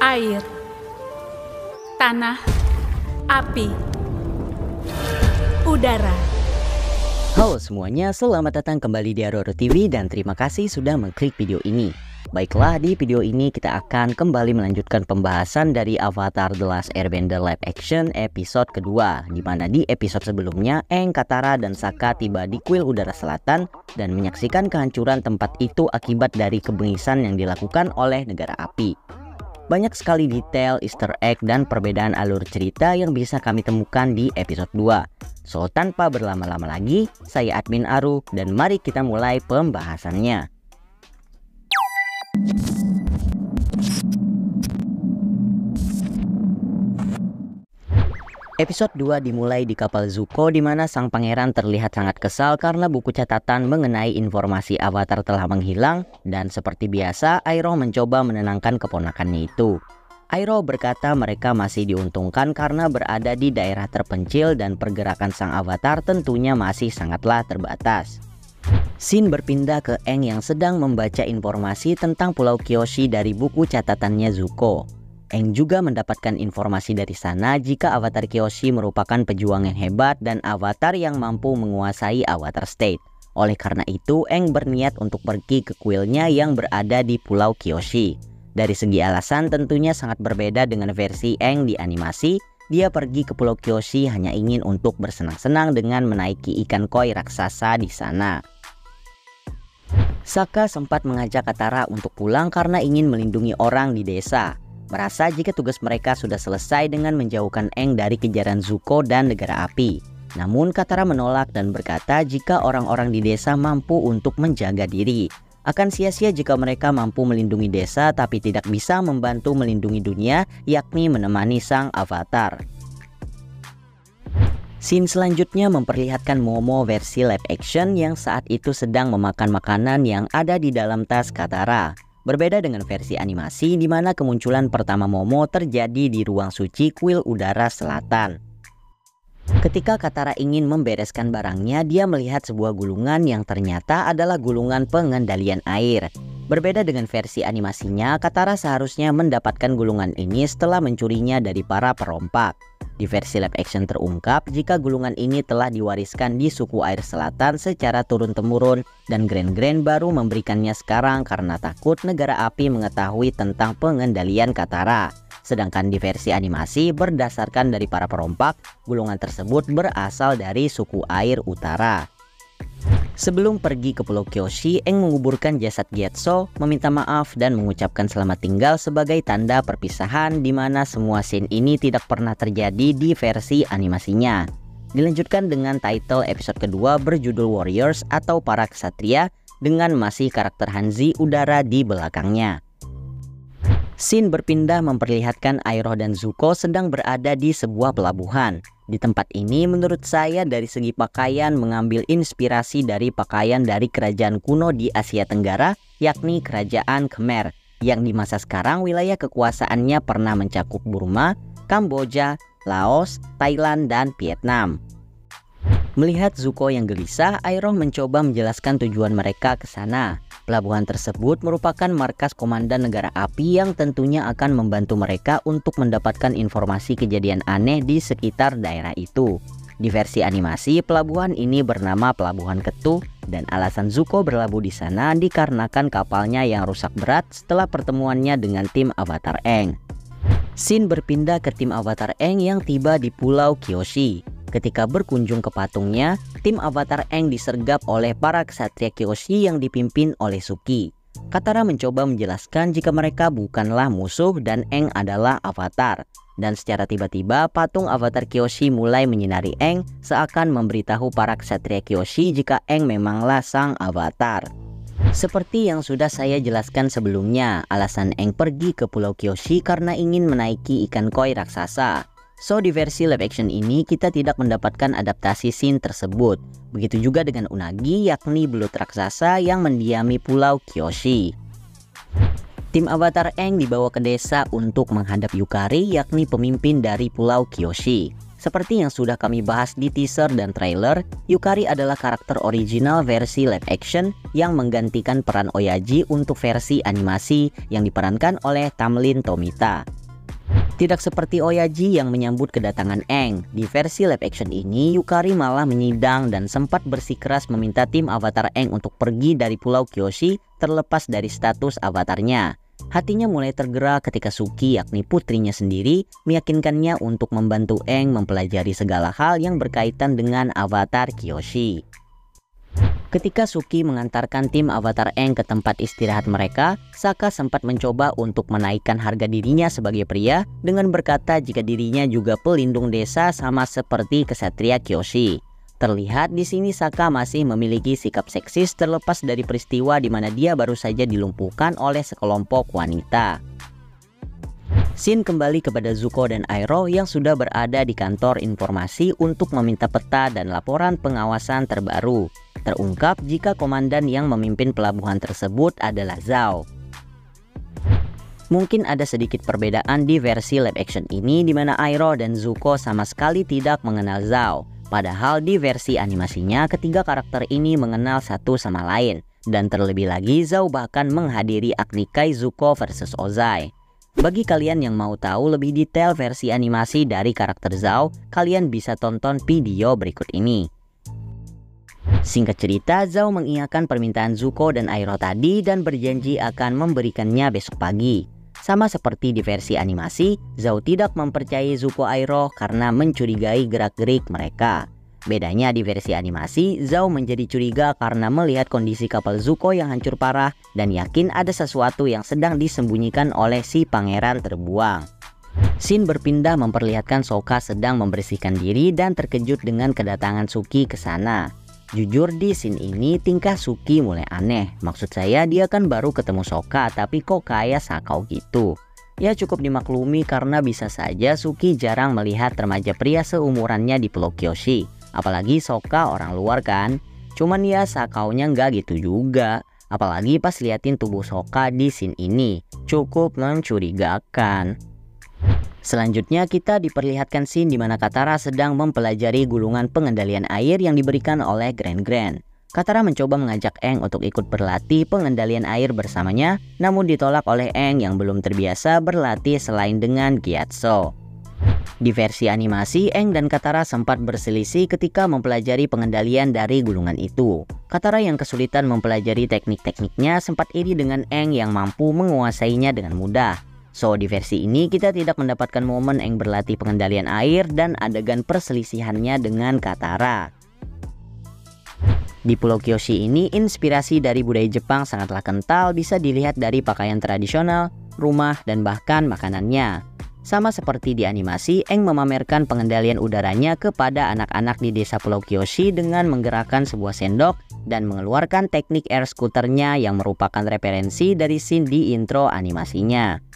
air, tanah, api, udara. Halo semuanya, selamat datang kembali di Aroro TV dan terima kasih sudah mengklik video ini. Baiklah, di video ini kita akan kembali melanjutkan pembahasan dari Avatar The Last Airbender live action episode kedua, di mana di episode sebelumnya Aang, Katara, dan Sokka tiba di kuil udara selatan dan menyaksikan kehancuran tempat itu akibat dari kebengisan yang dilakukan oleh negara api. Banyak sekali detail, easter egg, dan perbedaan alur cerita yang bisa kami temukan di episode 2. So, tanpa berlama-lama lagi, saya Admin Aru dan mari kita mulai pembahasannya. Episode 2 dimulai di kapal Zuko, di mana sang pangeran terlihat sangat kesal karena buku catatan mengenai informasi Avatar telah menghilang, dan seperti biasa Iroh mencoba menenangkan keponakannya itu. Iroh berkata mereka masih diuntungkan karena berada di daerah terpencil dan pergerakan sang Avatar tentunya masih sangatlah terbatas. Scene berpindah ke Aang yang sedang membaca informasi tentang Pulau Kyoshi dari buku catatannya Zuko. Aang juga mendapatkan informasi dari sana jika Avatar Kyoshi merupakan pejuang yang hebat dan Avatar yang mampu menguasai Avatar State. Oleh karena itu, Aang berniat untuk pergi ke kuilnya yang berada di Pulau Kyoshi. Dari segi alasan tentunya sangat berbeda dengan versi Aang di animasi. Dia pergi ke Pulau Kyoshi hanya ingin untuk bersenang-senang dengan menaiki ikan koi raksasa di sana. Sokka sempat mengajak Katara untuk pulang karena ingin melindungi orang di desa. Merasa jika tugas mereka sudah selesai dengan menjauhkan Aang dari kejaran Zuko dan negara api. Namun Katara menolak dan berkata jika orang-orang di desa mampu untuk menjaga diri. Akan sia-sia jika mereka mampu melindungi desa tapi tidak bisa membantu melindungi dunia, yakni menemani sang Avatar. Scene selanjutnya memperlihatkan Momo versi live action yang saat itu sedang memakan makanan yang ada di dalam tas Katara. Berbeda dengan versi animasi di mana kemunculan pertama Momo terjadi di ruang suci kuil udara selatan. Ketika Katara ingin membereskan barangnya, dia melihat sebuah gulungan yang ternyata adalah gulungan pengendalian air. Berbeda dengan versi animasinya, Katara seharusnya mendapatkan gulungan ini setelah mencurinya dari para perompak. Di versi live action terungkap jika gulungan ini telah diwariskan di suku air selatan secara turun-temurun dan Grand baru memberikannya sekarang karena takut negara api mengetahui tentang pengendalian Katara. Sedangkan di versi animasi berdasarkan dari para perompak, gulungan tersebut berasal dari suku air utara. Sebelum pergi ke Pulau Kyoshi, Aang menguburkan jasad Gyatso, meminta maaf dan mengucapkan selamat tinggal sebagai tanda perpisahan, di mana semua scene ini tidak pernah terjadi di versi animasinya. Dilanjutkan dengan title episode kedua berjudul Warriors atau para ksatria dengan masih karakter Hanzi udara di belakangnya. Scene berpindah memperlihatkan Iroh dan Zuko sedang berada di sebuah pelabuhan. Di tempat ini menurut saya dari segi pakaian mengambil inspirasi dari pakaian dari kerajaan kuno di Asia Tenggara, yakni Kerajaan Khmer, yang di masa sekarang wilayah kekuasaannya pernah mencakup Burma, Kamboja, Laos, Thailand, dan Vietnam. Melihat Zuko yang gelisah, Iroh mencoba menjelaskan tujuan mereka ke sana. Pelabuhan tersebut merupakan markas komandan negara api yang tentunya akan membantu mereka untuk mendapatkan informasi kejadian aneh di sekitar daerah itu. Di versi animasi, pelabuhan ini bernama Pelabuhan Ketuh dan alasan Zuko berlabuh di sana dikarenakan kapalnya yang rusak berat setelah pertemuannya dengan tim Avatar Aang. Scene berpindah ke tim Avatar Aang yang tiba di Pulau Kyoshi. Ketika berkunjung ke patungnya, tim Avatar Aang disergap oleh para ksatria Kyoshi yang dipimpin oleh Suki. Katara mencoba menjelaskan jika mereka bukanlah musuh dan Aang adalah Avatar. Dan secara tiba-tiba patung Avatar Kyoshi mulai menyinari Aang seakan memberitahu para ksatria Kyoshi jika Aang memanglah sang Avatar. Seperti yang sudah saya jelaskan sebelumnya, alasan Aang pergi ke Pulau Kyoshi karena ingin menaiki ikan koi raksasa. So di versi live action ini kita tidak mendapatkan adaptasi scene tersebut. Begitu juga dengan Unagi, yakni belut raksasa yang mendiami Pulau Kyoshi. Tim Avatar Aang dibawa ke desa untuk menghadap Yukari, yakni pemimpin dari Pulau Kyoshi. Seperti yang sudah kami bahas di teaser dan trailer, Yukari adalah karakter original versi live action yang menggantikan peran Oyaji untuk versi animasi yang diperankan oleh Tamlin Tomita. Tidak seperti Oyaji yang menyambut kedatangan Aang, di versi live action ini Yukari malah menyidang dan sempat bersikeras meminta tim avatar Aang untuk pergi dari Pulau Kyoshi terlepas dari status avatarnya. Hatinya mulai tergerak ketika Suki, yakni putrinya sendiri, meyakinkannya untuk membantu Aang mempelajari segala hal yang berkaitan dengan avatar Kyoshi. Ketika Suki mengantarkan tim avatar Aang ke tempat istirahat mereka, Sokka sempat mencoba untuk menaikkan harga dirinya sebagai pria dengan berkata jika dirinya juga pelindung desa sama seperti kesatria Kyoshi. Terlihat di sini Sokka masih memiliki sikap seksis terlepas dari peristiwa di mana dia baru saja dilumpuhkan oleh sekelompok wanita. Shin kembali kepada Zuko dan Iroh yang sudah berada di kantor informasi untuk meminta peta dan laporan pengawasan terbaru. Terungkap jika komandan yang memimpin pelabuhan tersebut adalah Zhao. Mungkin ada sedikit perbedaan di versi live action ini di mana Iroh dan Zuko sama sekali tidak mengenal Zhao. Padahal di versi animasinya ketiga karakter ini mengenal satu sama lain. Dan terlebih lagi Zhao bahkan menghadiri Agnikai Zuko versus Ozai. Bagi kalian yang mau tahu lebih detail versi animasi dari karakter Zhao, kalian bisa tonton video berikut ini. Singkat cerita, Zhao mengiyakan permintaan Zuko dan Iroh tadi dan berjanji akan memberikannya besok pagi. Sama seperti di versi animasi, Zhao tidak mempercayai Zuko Iroh karena mencurigai gerak-gerik mereka. Bedanya di versi animasi, Zhao menjadi curiga karena melihat kondisi kapal Zuko yang hancur parah dan yakin ada sesuatu yang sedang disembunyikan oleh si pangeran terbuang. Shin berpindah memperlihatkan Sokka sedang membersihkan diri dan terkejut dengan kedatangan Suki ke sana. Jujur di scene ini tingkah Suki mulai aneh. Maksud saya dia kan baru ketemu Sokka tapi kok kayak sakau gitu. Ya cukup dimaklumi karena bisa saja Suki jarang melihat remaja pria seumurannya di Pulau Kyoshi. Apalagi Sokka orang luar kan. Cuman ya sakaunya nggak gitu juga. Apalagi pas liatin tubuh Sokka di scene ini. Cukup mencurigakan. Selanjutnya kita diperlihatkan scene di mana Katara sedang mempelajari gulungan pengendalian air yang diberikan oleh Grand. Katara mencoba mengajak Aang untuk ikut berlatih pengendalian air bersamanya, namun ditolak oleh Aang yang belum terbiasa berlatih selain dengan Gyatso. Di versi animasi, Aang dan Katara sempat berselisih ketika mempelajari pengendalian dari gulungan itu. Katara yang kesulitan mempelajari teknik-tekniknya sempat iri dengan Aang yang mampu menguasainya dengan mudah. So, di versi ini kita tidak mendapatkan momen Aang berlatih pengendalian air dan adegan perselisihannya dengan Katara. Di Pulau Kyoshi ini, inspirasi dari budaya Jepang sangatlah kental, bisa dilihat dari pakaian tradisional, rumah, dan bahkan makanannya. Sama seperti di animasi, Aang memamerkan pengendalian udaranya kepada anak-anak di desa Pulau Kyoshi dengan menggerakkan sebuah sendok dan mengeluarkan teknik air scooternya yang merupakan referensi dari scene di intro animasinya.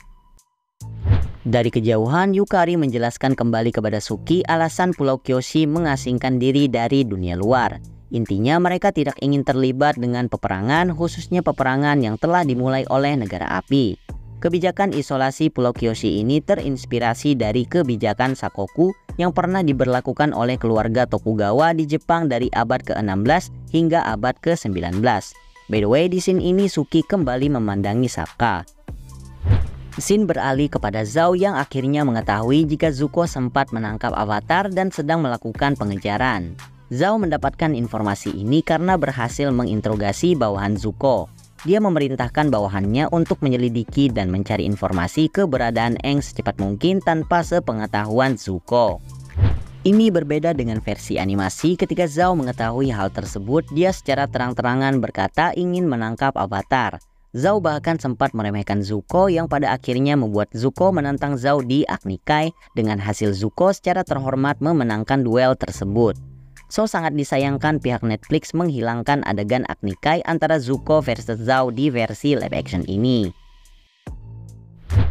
Dari kejauhan, Yukari menjelaskan kembali kepada Suki alasan Pulau Kyoshi mengasingkan diri dari dunia luar. Intinya mereka tidak ingin terlibat dengan peperangan, khususnya peperangan yang telah dimulai oleh negara api. Kebijakan isolasi Pulau Kyoshi ini terinspirasi dari kebijakan Sakoku yang pernah diberlakukan oleh keluarga Tokugawa di Jepang dari abad ke-16 hingga abad ke-19. By the way, di scene ini Suki kembali memandangi Sokka. Shin beralih kepada Zhao yang akhirnya mengetahui jika Zuko sempat menangkap Avatar dan sedang melakukan pengejaran. Zhao mendapatkan informasi ini karena berhasil menginterogasi bawahan Zuko. Dia memerintahkan bawahannya untuk menyelidiki dan mencari informasi keberadaan Aang secepat mungkin tanpa sepengetahuan Zuko. Ini berbeda dengan versi animasi. Ketika Zhao mengetahui hal tersebut, dia secara terang-terangan berkata ingin menangkap Avatar. Zhao bahkan sempat meremehkan Zuko yang pada akhirnya membuat Zuko menantang Zhao di Agnikai dengan hasil Zuko secara terhormat memenangkan duel tersebut. So sangat disayangkan pihak Netflix menghilangkan adegan Agnikai antara Zuko versus Zhao di versi live action ini.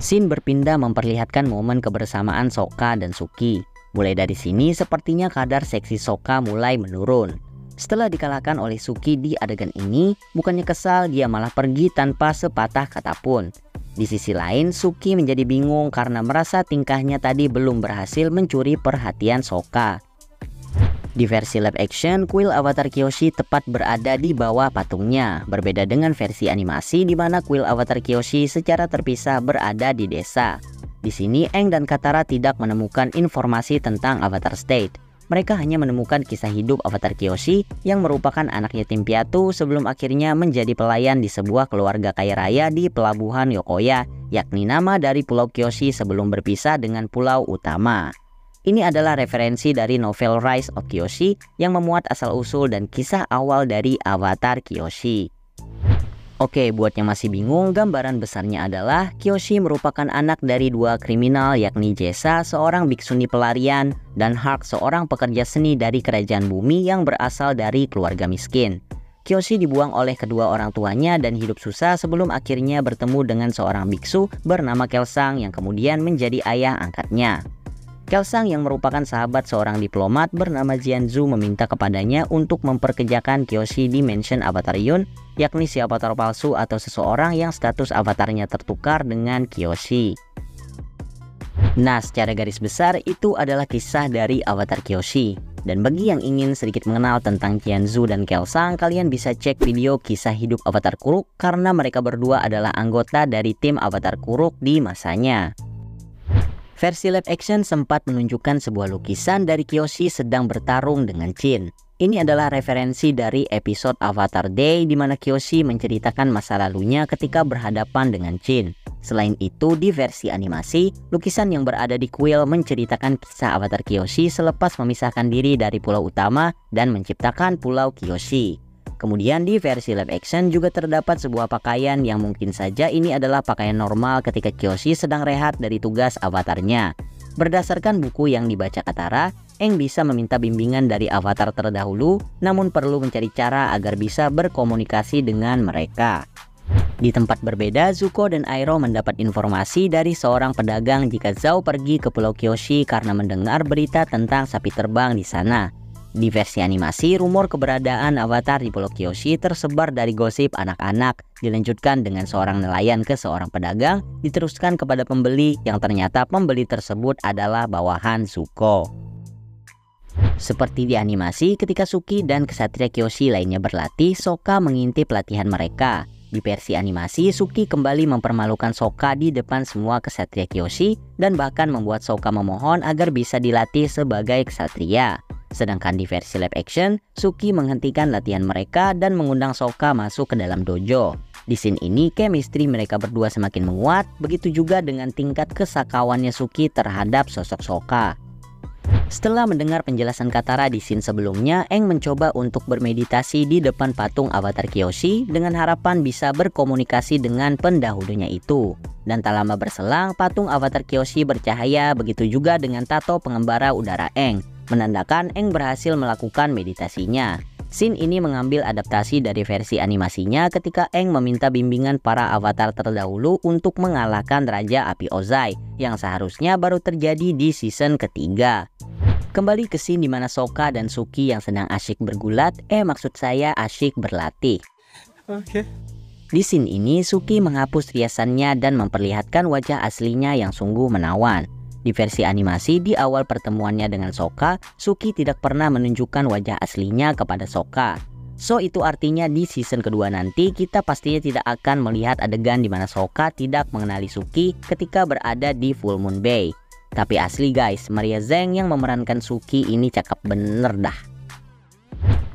Scene berpindah memperlihatkan momen kebersamaan Sokka dan Suki. Mulai dari sini sepertinya kadar seksi Sokka mulai menurun. Setelah dikalahkan oleh Suki di adegan ini, bukannya kesal, dia malah pergi tanpa sepatah kata pun. Di sisi lain, Suki menjadi bingung karena merasa tingkahnya tadi belum berhasil mencuri perhatian Sokka. Di versi live action, kuil avatar Kyoshi tepat berada di bawah patungnya, berbeda dengan versi animasi di mana kuil avatar Kyoshi secara terpisah berada di desa. Di sini, Aang dan Katara tidak menemukan informasi tentang Avatar State. Mereka hanya menemukan kisah hidup avatar Kyoshi yang merupakan anak yatim piatu sebelum akhirnya menjadi pelayan di sebuah keluarga kaya raya di pelabuhan Yokoya, yakni nama dari Pulau Kyoshi sebelum berpisah dengan pulau utama. Ini adalah referensi dari novel Rise of Kyoshi yang memuat asal-usul dan kisah awal dari avatar Kyoshi. Oke, buat yang masih bingung, gambaran besarnya adalah Kyoshi merupakan anak dari dua kriminal, yakni Jessa, seorang biksuni pelarian, dan Hark, seorang pekerja seni dari kerajaan bumi yang berasal dari keluarga miskin. Kyoshi dibuang oleh kedua orang tuanya dan hidup susah sebelum akhirnya bertemu dengan seorang biksu bernama Kelsang yang kemudian menjadi ayah angkatnya. Kelsang yang merupakan sahabat seorang diplomat bernama Jianzhu meminta kepadanya untuk memperkerjakan Kyoshi di Mansion Avatar Yun, yakni si avatar palsu atau seseorang yang status avatarnya tertukar dengan Kyoshi. Nah, secara garis besar itu adalah kisah dari avatar Kyoshi. Dan bagi yang ingin sedikit mengenal tentang Jianzhu dan Kelsang, kalian bisa cek video kisah hidup avatar Kuruk karena mereka berdua adalah anggota dari tim avatar Kuruk di masanya. Versi live action sempat menunjukkan sebuah lukisan dari Kyoshi sedang bertarung dengan Jin. Ini adalah referensi dari episode Avatar Day di mana Kyoshi menceritakan masa lalunya ketika berhadapan dengan Jin. Selain itu, di versi animasi, lukisan yang berada di kuil menceritakan kisah avatar Kyoshi selepas memisahkan diri dari pulau utama dan menciptakan pulau Kyoshi. Kemudian di versi live action juga terdapat sebuah pakaian yang mungkin saja ini adalah pakaian normal ketika Kyoshi sedang rehat dari tugas avatarnya. Berdasarkan buku yang dibaca Katara, Aang bisa meminta bimbingan dari avatar terdahulu, namun perlu mencari cara agar bisa berkomunikasi dengan mereka. Di tempat berbeda, Zuko dan Iroh mendapat informasi dari seorang pedagang jika Zhao pergi ke Pulau Kyoshi karena mendengar berita tentang sapi terbang di sana. Di versi animasi, rumor keberadaan avatar di Pulau Kyoshi tersebar dari gosip anak-anak, dilanjutkan dengan seorang nelayan ke seorang pedagang, diteruskan kepada pembeli yang ternyata pembeli tersebut adalah bawahan Zuko. Seperti di animasi, ketika Suki dan kesatria Kyoshi lainnya berlatih, Sokka mengintip latihan mereka. Di versi animasi, Suki kembali mempermalukan Sokka di depan semua kesatria Kyoshi dan bahkan membuat Sokka memohon agar bisa dilatih sebagai kesatria. Sedangkan di versi live action, Suki menghentikan latihan mereka dan mengundang Sokka masuk ke dalam dojo. Di scene ini, chemistry mereka berdua semakin menguat, begitu juga dengan tingkat kesakawannya Suki terhadap sosok Sokka. Setelah mendengar penjelasan Katara di scene sebelumnya, Aang mencoba untuk bermeditasi di depan patung avatar Kyoshi dengan harapan bisa berkomunikasi dengan pendahulunya itu. Dan tak lama berselang, patung avatar Kyoshi bercahaya, begitu juga dengan tato pengembara udara Aang, menandakan Aang berhasil melakukan meditasinya. Scene ini mengambil adaptasi dari versi animasinya ketika Aang meminta bimbingan para avatar terdahulu untuk mengalahkan Raja Api Ozai yang seharusnya baru terjadi di season ketiga. Kembali ke scene dimana Sokka dan Suki yang sedang asyik bergulat, maksud saya asyik berlatih. Di scene ini, Suki menghapus riasannya dan memperlihatkan wajah aslinya yang sungguh menawan. Di versi animasi, di awal pertemuannya dengan Sokka, Suki tidak pernah menunjukkan wajah aslinya kepada Sokka. So itu artinya di season kedua nanti kita pastinya tidak akan melihat adegan di mana Sokka tidak mengenali Suki ketika berada di Full Moon Bay. Tapi asli guys, Maria Zheng yang memerankan Suki ini cakep bener dah.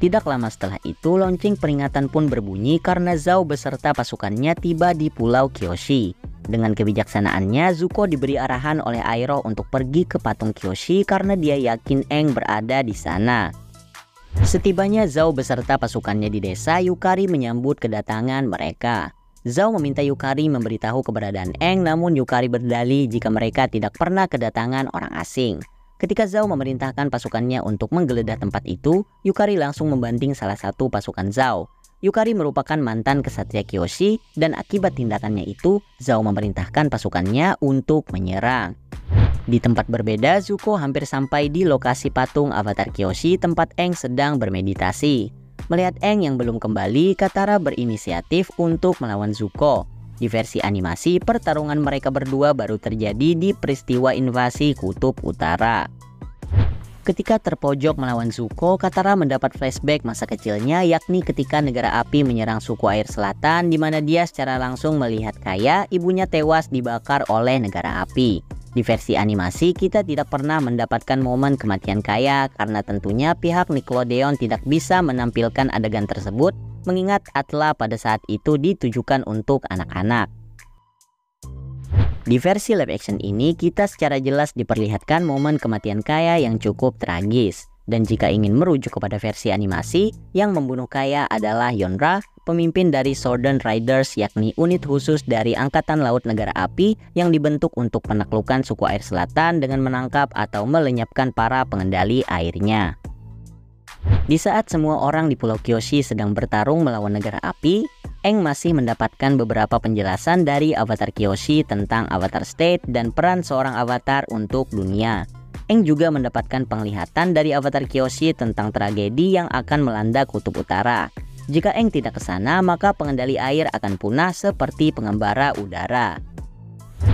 Tidak lama setelah itu, lonceng peringatan pun berbunyi karena Zhao beserta pasukannya tiba di Pulau Kyoshi. Dengan kebijaksanaannya, Zuko diberi arahan oleh Iroh untuk pergi ke patung Kyoshi karena dia yakin Aang berada di sana. Setibanya Zhao beserta pasukannya di desa, Yukari menyambut kedatangan mereka. Zhao meminta Yukari memberitahu keberadaan Aang, namun Yukari berdalih jika mereka tidak pernah kedatangan orang asing. Ketika Zhao memerintahkan pasukannya untuk menggeledah tempat itu, Yukari langsung membanting salah satu pasukan Zhao. Yukari merupakan mantan kesatria Kyoshi dan akibat tindakannya itu, Zhao memerintahkan pasukannya untuk menyerang. Di tempat berbeda, Zuko hampir sampai di lokasi patung avatar Kyoshi tempat Aang sedang bermeditasi. Melihat Aang yang belum kembali, Katara berinisiatif untuk melawan Zuko. Di versi animasi, pertarungan mereka berdua baru terjadi di peristiwa invasi Kutub Utara. Ketika terpojok melawan Zuko, Katara mendapat flashback masa kecilnya, yakni ketika negara api menyerang suku air selatan, di mana dia secara langsung melihat Kaya, ibunya tewas dibakar oleh negara api. Di versi animasi, kita tidak pernah mendapatkan momen kematian Kaya karena tentunya pihak Nickelodeon tidak bisa menampilkan adegan tersebut, mengingat Atla pada saat itu ditujukan untuk anak-anak. Di versi live action ini, kita secara jelas diperlihatkan momen kematian Kaya yang cukup tragis. Dan jika ingin merujuk kepada versi animasi, yang membunuh Kaya adalah Yonra, pemimpin dari Southern Riders, yakni unit khusus dari Angkatan Laut Negara Api yang dibentuk untuk menaklukkan suku air selatan dengan menangkap atau melenyapkan para pengendali airnya. Di saat semua orang di Pulau Kyoshi sedang bertarung melawan negara api, Aang masih mendapatkan beberapa penjelasan dari Avatar Kyoshi tentang Avatar State dan peran seorang avatar untuk dunia. Aang juga mendapatkan penglihatan dari Avatar Kyoshi tentang tragedi yang akan melanda Kutub Utara. Jika Aang tidak ke sana, maka pengendali air akan punah seperti pengembara udara.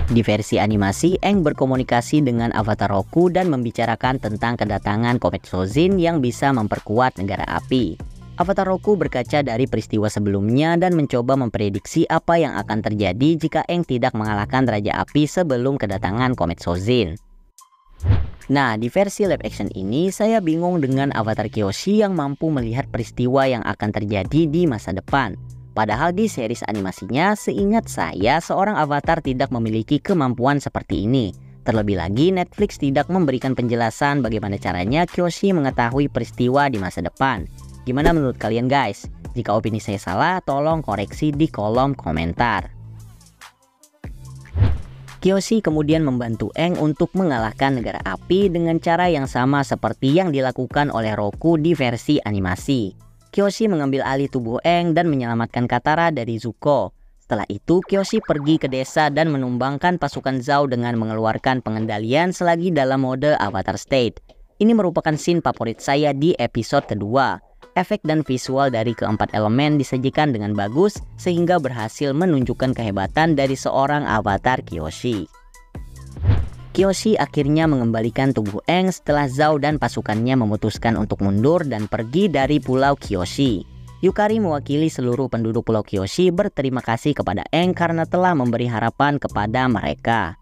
Di versi animasi, Aang berkomunikasi dengan Avatar Roku dan membicarakan tentang kedatangan komet Sojin yang bisa memperkuat negara api. Avatar Roku berkaca dari peristiwa sebelumnya dan mencoba memprediksi apa yang akan terjadi jika Aang tidak mengalahkan Raja Api sebelum kedatangan komet Sojin. Nah, di versi live action ini, saya bingung dengan Avatar Kyoshi yang mampu melihat peristiwa yang akan terjadi di masa depan. Padahal di series animasinya, seingat saya, seorang avatar tidak memiliki kemampuan seperti ini. Terlebih lagi, Netflix tidak memberikan penjelasan bagaimana caranya Kyoshi mengetahui peristiwa di masa depan. Gimana menurut kalian guys? Jika opini saya salah, tolong koreksi di kolom komentar. Kyoshi kemudian membantu Aang untuk mengalahkan negara api dengan cara yang sama seperti yang dilakukan oleh Roku di versi animasi. Kyoshi mengambil alih tubuh Aang dan menyelamatkan Katara dari Zuko. Setelah itu, Kyoshi pergi ke desa dan menumbangkan pasukan Zhao dengan mengeluarkan pengendalian selagi dalam mode Avatar State. Ini merupakan scene favorit saya di episode kedua. Efek dan visual dari keempat elemen disajikan dengan bagus sehingga berhasil menunjukkan kehebatan dari seorang avatar Kyoshi. Kyoshi akhirnya mengembalikan tubuh Aang setelah Zhao dan pasukannya memutuskan untuk mundur dan pergi dari Pulau Kyoshi. Yukari mewakili seluruh penduduk Pulau Kyoshi berterima kasih kepada Aang karena telah memberi harapan kepada mereka.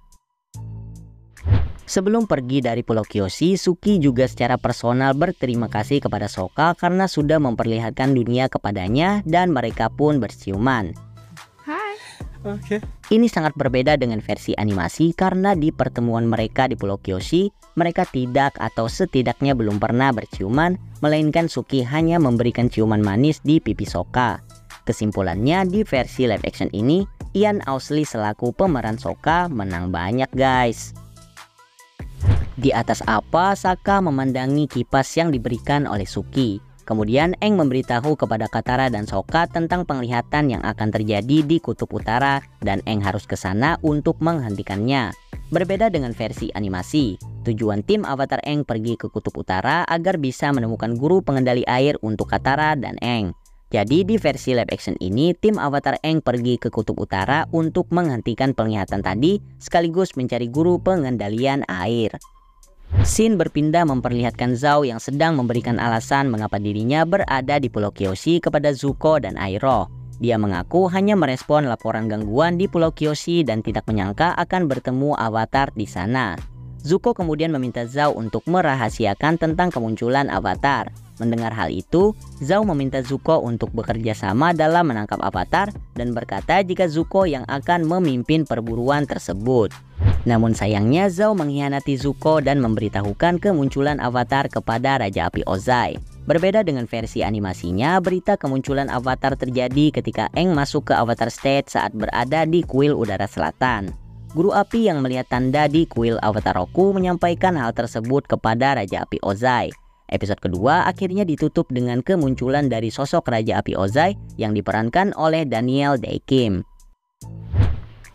Sebelum pergi dari Pulau Kyoshi, Suki juga secara personal berterima kasih kepada Sokka karena sudah memperlihatkan dunia kepadanya dan mereka pun berciuman. Hai. Oke. Ini sangat berbeda dengan versi animasi karena di pertemuan mereka di Pulau Kyoshi, mereka tidak atau setidaknya belum pernah berciuman, melainkan Suki hanya memberikan ciuman manis di pipi Sokka. Kesimpulannya, di versi live action ini, Ian Owsley selaku pemeran Sokka menang banyak guys. Di atas apa, Sokka memandangi kipas yang diberikan oleh Suki. Kemudian Aang memberitahu kepada Katara dan Sokka tentang penglihatan yang akan terjadi di Kutub Utara dan Aang harus ke sana untuk menghentikannya. Berbeda dengan versi animasi, tujuan tim Avatar Aang pergi ke Kutub Utara agar bisa menemukan guru pengendali air untuk Katara dan Aang. Jadi di versi live action ini, tim Avatar Aang pergi ke Kutub Utara untuk menghentikan penglihatan tadi sekaligus mencari guru pengendalian air. Scene berpindah memperlihatkan Zhao yang sedang memberikan alasan mengapa dirinya berada di Pulau Kyoshi kepada Zuko dan Iroh. Dia mengaku hanya merespon laporan gangguan di Pulau Kyoshi dan tidak menyangka akan bertemu avatar di sana. Zuko kemudian meminta Zhao untuk merahasiakan tentang kemunculan avatar. Mendengar hal itu, Zhao meminta Zuko untuk bekerja sama dalam menangkap avatar dan berkata jika Zuko yang akan memimpin perburuan tersebut. Namun sayangnya Zhao mengkhianati Zuko dan memberitahukan kemunculan avatar kepada Raja Api Ozai. Berbeda dengan versi animasinya, berita kemunculan avatar terjadi ketika Aang masuk ke Avatar State saat berada di kuil udara selatan. Guru api yang melihat tanda di kuil Avatar Roku menyampaikan hal tersebut kepada Raja Api Ozai. Episode kedua akhirnya ditutup dengan kemunculan dari sosok Raja Api Ozai yang diperankan oleh Daniel Dae Kim.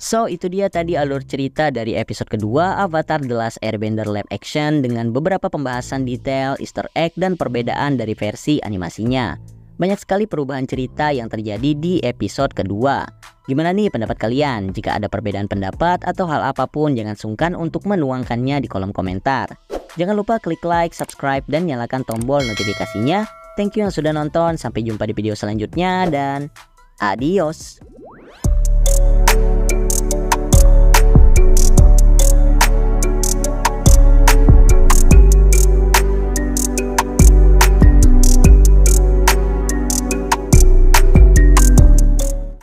So, itu dia tadi alur cerita dari episode kedua Avatar The Last Airbender live action dengan beberapa pembahasan detail, easter egg, dan perbedaan dari versi animasinya. Banyak sekali perubahan cerita yang terjadi di episode kedua. Gimana nih pendapat kalian? Jika ada perbedaan pendapat atau hal apapun, jangan sungkan untuk menuangkannya di kolom komentar. Jangan lupa klik like, subscribe, dan nyalakan tombol notifikasinya. Thank you yang sudah nonton, sampai jumpa di video selanjutnya dan adios.